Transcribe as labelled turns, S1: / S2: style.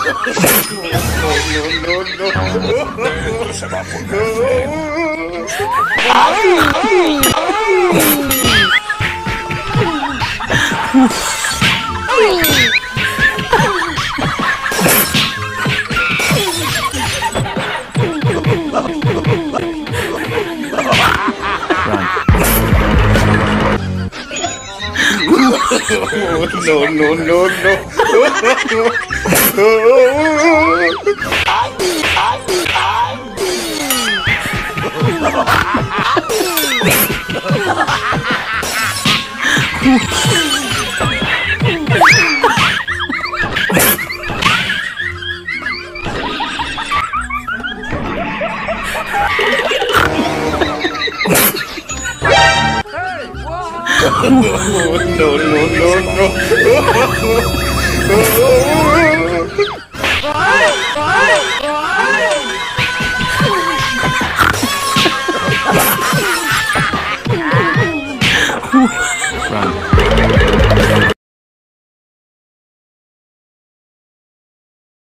S1: Esto se va a poner feo.
S2: No, no, no, no, no, no, no.